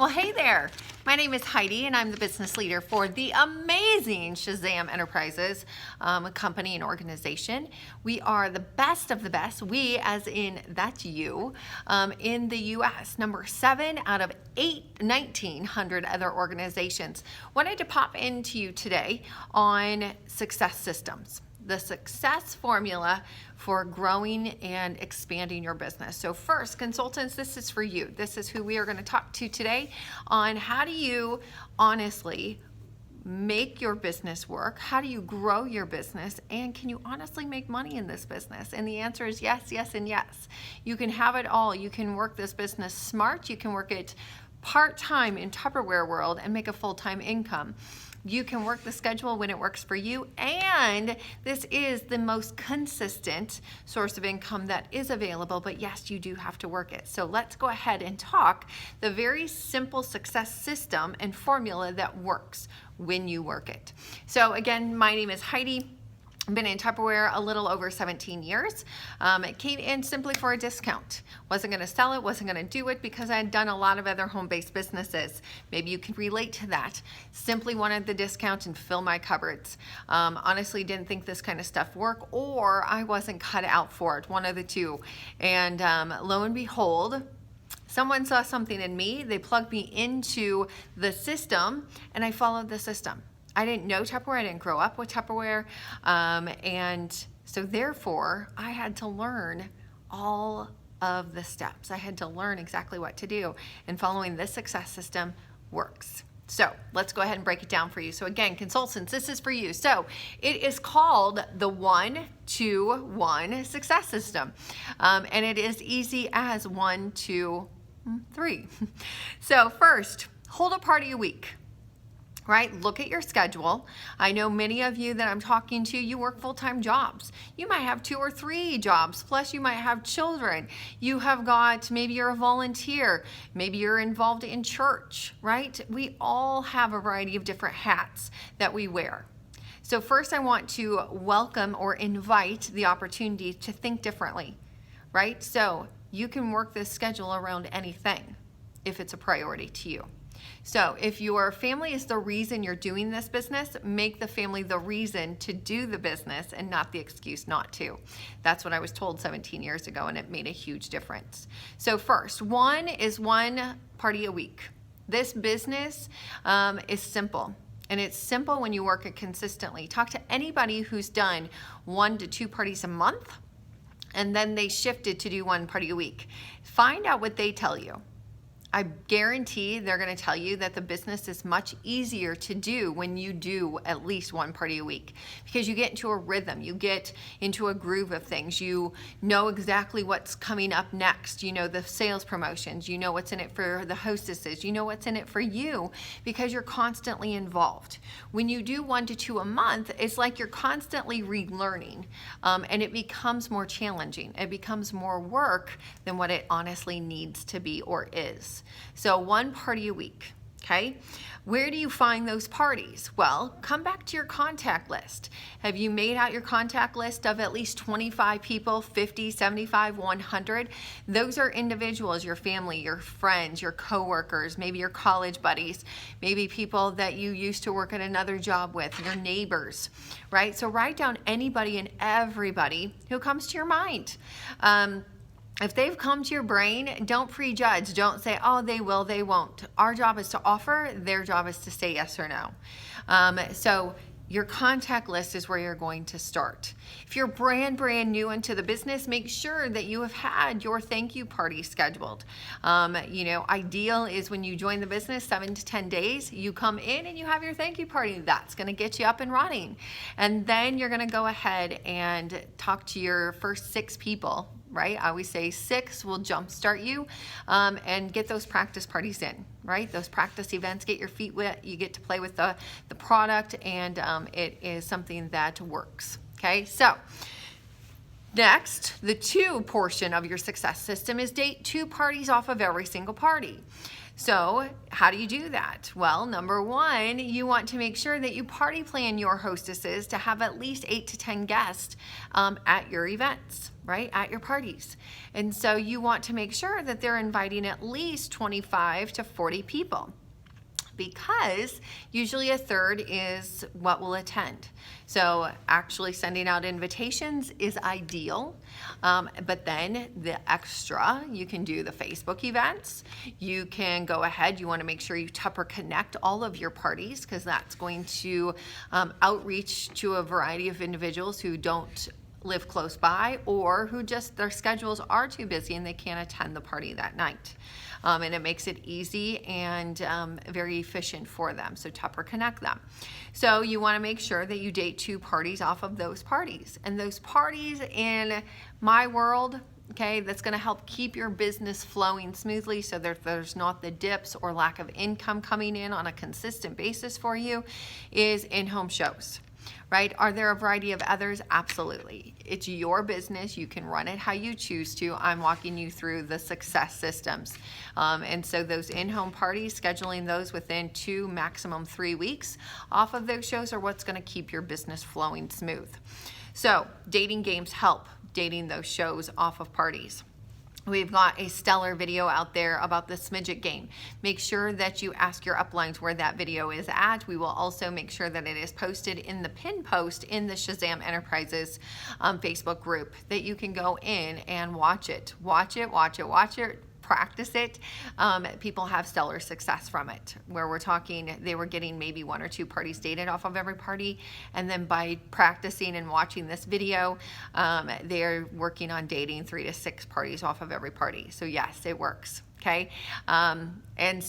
Well, hey there. My name is Heidi, and I'm the business leader for the amazing Shazam Enterprises company and organization. We are the best of the best, we as in that's you, in the U.S. Number 7 out of 1,900 other organizations. Wanted to pop into you today on success systems. The success formula for growing and expanding your business. So first, consultants, this is for you. This is who we are going to talk to today on how do you honestly make your business work? How do you grow your business? And can you honestly make money in this business? And the answer is yes, yes, and yes. You can have it all. You can work this business smart. You can work it part-time in Tupperware world and make a full-time income. You can work the schedule when it works for you, and this is the most consistent source of income that is available, but yes, you do have to work it. So let's go ahead and talk the very simple success system and formula that works when you work it. So again, my name is Heidi. I've been in Tupperware a little over 17 years. It came in simply for a discount. Wasn't going to sell it, wasn't going to do it because I had done a lot of other home-based businesses. Maybe you can relate to that. Simply wanted the discount and fill my cupboards. Honestly, didn't think this kind of stuff worked, or I wasn't cut out for it, one of the two. And lo and behold, someone saw something in me, they plugged me into the system, and I followed the system. I didn't know Tupperware, I didn't grow up with Tupperware, and so therefore I had to learn all of the steps. I had to learn exactly what to do, and following this success system works. So let's go ahead and break it down for you. So again, consultants, this is for you. So it is called the 1-2-1 success system, and it is easy as 1, 2, 3. So first, hold a party a week. Right? Look at your schedule. I know many of you that I'm talking to, you work full-time jobs. You might have 2 or 3 jobs, plus you might have children. You have got, maybe you're a volunteer, maybe you're involved in church, right? We all have a variety of different hats that we wear. So first I want to welcome or invite the opportunity to think differently, right? So you can work this schedule around anything if it's a priority to you. So if your family is the reason you're doing this business, make the family the reason to do the business and not the excuse not to. That's what I was told 17 years ago, and it made a huge difference. So first, 1 is 1 party a week. This business is simple. And it's simple when you work it consistently. Talk to anybody who's done 1 to 2 parties a month, and then they shifted to do 1 party a week. Find out what they tell you. I guarantee they're going to tell you that the business is much easier to do when you do at least 1 party a week, because you get into a rhythm, you get into a groove of things, you know exactly what's coming up next, you know the sales promotions, you know what's in it for the hostesses, you know what's in it for you, because you're constantly involved. When you do 1 to 2 a month, it's like you're constantly relearning, and it becomes more challenging. It becomes more work than what it honestly needs to be or is. So 1 party a week, okay? Where do you find those parties? Well, come back to your contact list. Have you made out your contact list of at least 25 people, 50, 75, 100? Those are individuals, your family, your friends, your coworkers, maybe your college buddies, maybe people that you used to work at another job with, your neighbors, right? So write down anybody and everybody who comes to your mind. If they've come to your brain, don't prejudge. Don't say, oh, they will, they won't. Our job is to offer. Their job is to say yes or no. So your contact list is where you're going to start. If you're brand new into the business, make sure that you have had your thank you party scheduled. Ideal is when you join the business, 7 to 10 days, you come in and you have your thank you party. That's going to get you up and running. And then you're going to go ahead and talk to your first 6 people, right? I always say 6 will jumpstart you, and get those practice parties in, right? Those practice events, get your feet wet, you get to play with the product, and it is something that works, okay? So next, the 2 portion of your success system is date 2 parties off of every single party. So how do you do that? Well, number one, you want to make sure that you party plan your hostesses to have at least 8 to 10 guests at your events, right? At your parties. And so you want to make sure that they're inviting at least 25 to 40 people, because usually a third is what will attend. So actually sending out invitations is ideal, but then the extra, you can do the Facebook events. You can go ahead, you wanna make sure you Tupper Connect all of your parties, because that's going to outreach to a variety of individuals who don't live close by, or who just their schedules are too busy and they can't attend the party that night. And it makes it easy and very efficient for them. So Tupper Connect them. So you want to make sure that you date 2 parties off of those parties. And those parties in my world, okay, that's going to help keep your business flowing smoothly so that there's not the dips or lack of income coming in on a consistent basis for you, is in-home shows. Right? Are there a variety of others? Absolutely. It's your business. You can run it how you choose to. I'm walking you through the success systems. And so those in-home parties, scheduling those within 2, maximum 3 weeks off of those shows are what's going to keep your business flowing smooth. So dating games help dating those shows off of parties. We've got a stellar video out there about the Smidget game. Make sure that you ask your uplines where that video is at. We will also make sure that it is posted in the pin post in the Shazam Enterprises Facebook group, that you can go in and watch it. Watch it, watch it, watch it. Practice it. People have stellar success from it, where we're talking they were getting maybe 1 or 2 parties dated off of every party, and then by practicing and watching this video, they're working on dating 3 to 6 parties off of every party. So yes, it works. Okay, and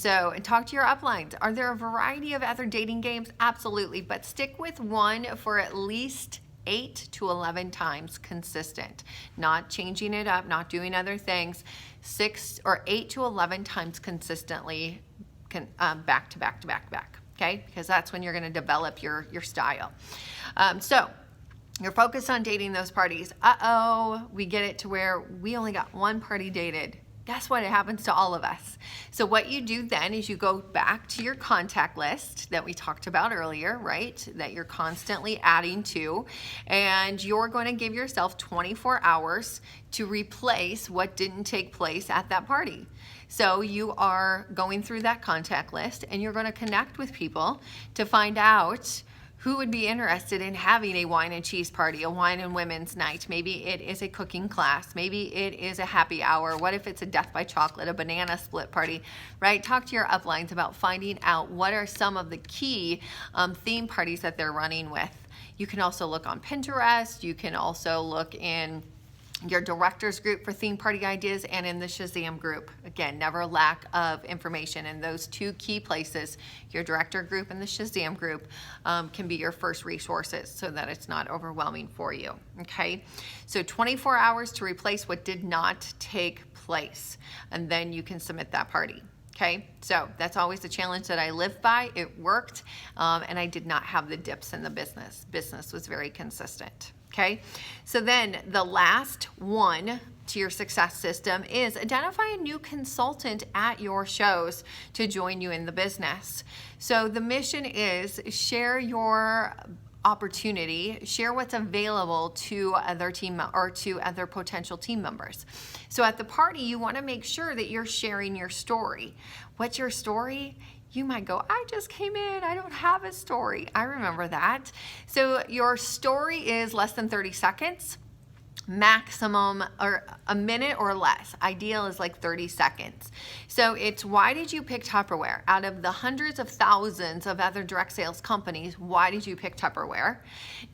talk to your uplines. Are there a variety of other dating games? Absolutely, but stick with one for at least 8 to 11 times consistent, not changing it up, not doing other things. 6 or 8 to 11 times consistently, back to back to back to back. Okay, because that's when you're going to develop your style. So you're focused on dating those parties. We get it to where we only got 1 party dated. Guess what? It happens to all of us. So what you do then is you go back to your contact list that we talked about earlier, right? That you're constantly adding to, and you're going to give yourself 24 hours to replace what didn't take place at that party. So you are going through that contact list and you're going to connect with people to find out who would be interested in having a wine and cheese party, a wine and women's night. Maybe it is a cooking class. Maybe it is a happy hour. What if it's a death by chocolate, a banana split party, right? Talk to your uplines about finding out what are some of the key theme parties that they're running with. You can also look on Pinterest. You can also look in your directors group for theme party ideas, and in the Shazam group. Again, never lack of information in those 2 key places. Your director group and the Shazam group can be your first resources so that it's not overwhelming for you, okay? So 24 hours to replace what did not take place, and then you can submit that party. Okay, so that's always the challenge that I live by. It worked, and I did not have the dips in the business. Business was very consistent. Okay, so then the last one to your success system is identify a new consultant at your shows to join you in the business. So the mission is share your opportunity, share what's available to other team or to other potential team members. So at the party, you want to make sure that you're sharing your story. What's your story? You might go, I just came in, I don't have a story. I remember that. So your story is less than 30 seconds, maximum or a minute or less. Ideal is like 30 seconds. So it's, why did you pick Tupperware? Out of the hundreds of thousands of other direct sales companies, why did you pick Tupperware?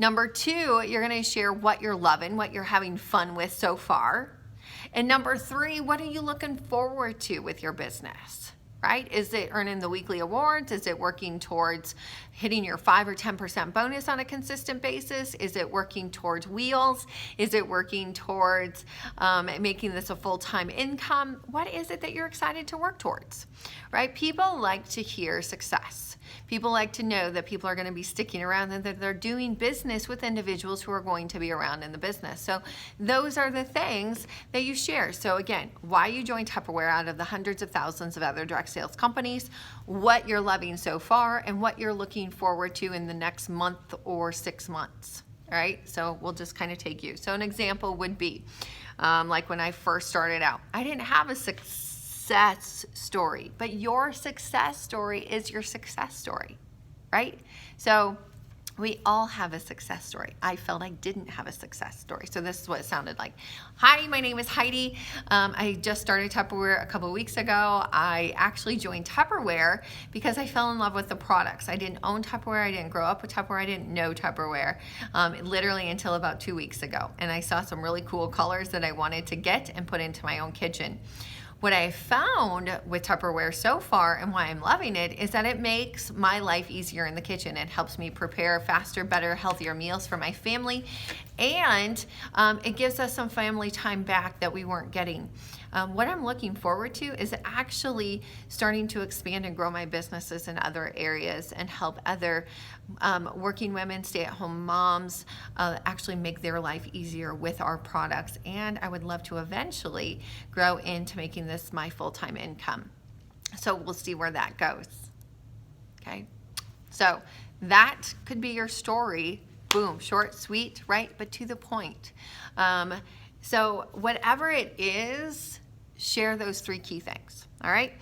Number 2, you're going to share what you're loving, what you're having fun with so far. And number 3, what are you looking forward to with your business? Right? Is it earning the weekly awards? Is it working towards hitting your 5 or 10% bonus on a consistent basis? Is it working towards wheels? Is it working towards making this a full-time income? What is it that you're excited to work towards? Right? People like to hear success. People like to know that people are going to be sticking around and that they're doing business with individuals who are going to be around in the business. So those are the things that you share. So again, why you joined Tupperware out of the hundreds of thousands of other direct direct sales companies, what you're loving so far, and what you're looking forward to in the next month or 6 months. All right, so we'll just kind of take you. So an example would be like when I first started out, I didn't have a success story, but your success story is your success story, right? So we all have a success story. I felt I didn't have a success story. So this is what it sounded like. Hi, my name is Heidi. I just started Tupperware a couple of weeks ago. I actually joined Tupperware because I fell in love with the products. I didn't own Tupperware. I didn't grow up with Tupperware. I didn't know Tupperware literally until about 2 weeks ago. And I saw some really cool colors that I wanted to get and put into my own kitchen. What I found with Tupperware so far and why I'm loving it is that it makes my life easier in the kitchen. It helps me prepare faster, better, healthier meals for my family, and it gives us some family time back that we weren't getting. What I'm looking forward to is actually starting to expand and grow my businesses in other areas and help other working women, stay-at-home moms actually make their life easier with our products. And I would love to eventually grow into making this my full-time income. So we'll see where that goes. Okay, so that could be your story. Boom, short, sweet, right? But to the point. So whatever it is, share those 3 key things, all right?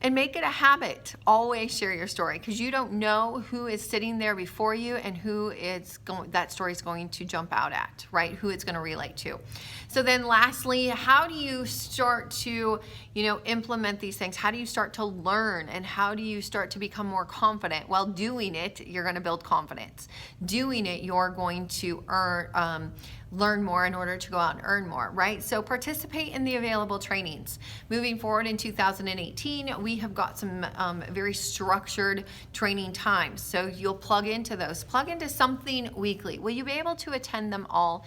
And make it a habit. Always share your story, because you don't know who is sitting there before you and who that story is going to jump out at, right? Who it's going to relate to. So then lastly, how do you start to, implement these things? How do you start to learn, and how do you start to become more confident? Well, doing it, you're going to build confidence. Doing it, you're going to learn more in order to go out and earn more, right? So participate in the available trainings. Moving forward in 2018, we have got some very structured training times. So you'll plug into those. Plug into something weekly. Will you be able to attend them all?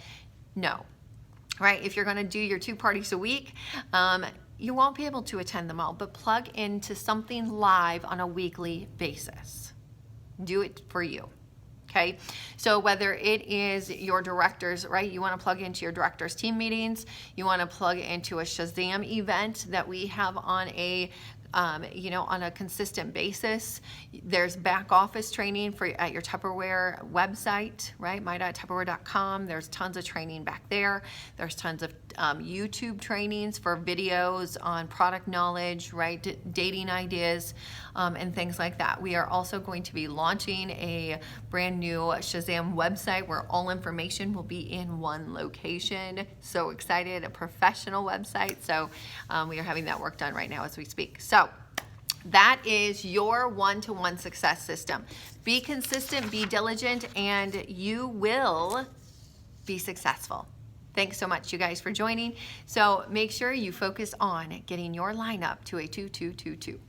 No. Right? If you're going to do your 2 parties a week, you won't be able to attend them all, but plug into something live on a weekly basis. Do it for you. Okay, so whether it is your directors, right? You want to plug into your directors team meetings. You want to plug into a Shazam event that we have on a on a consistent basis. There's back office training at your Tupperware website, right? my.tupperware.com. There's tons of training back there. There's tons of YouTube trainings for videos on product knowledge, right? Dating ideas, and things like that. We are also going to be launching a brand new Shazam website where all information will be in one location. So excited, a professional website. So we are having that work done right now as we speak. So that is your one-to-one success system. Be consistent, be diligent, and you will be successful. Thanks so much, you guys, for joining. So make sure you focus on getting your lineup to a 2-2-2-2.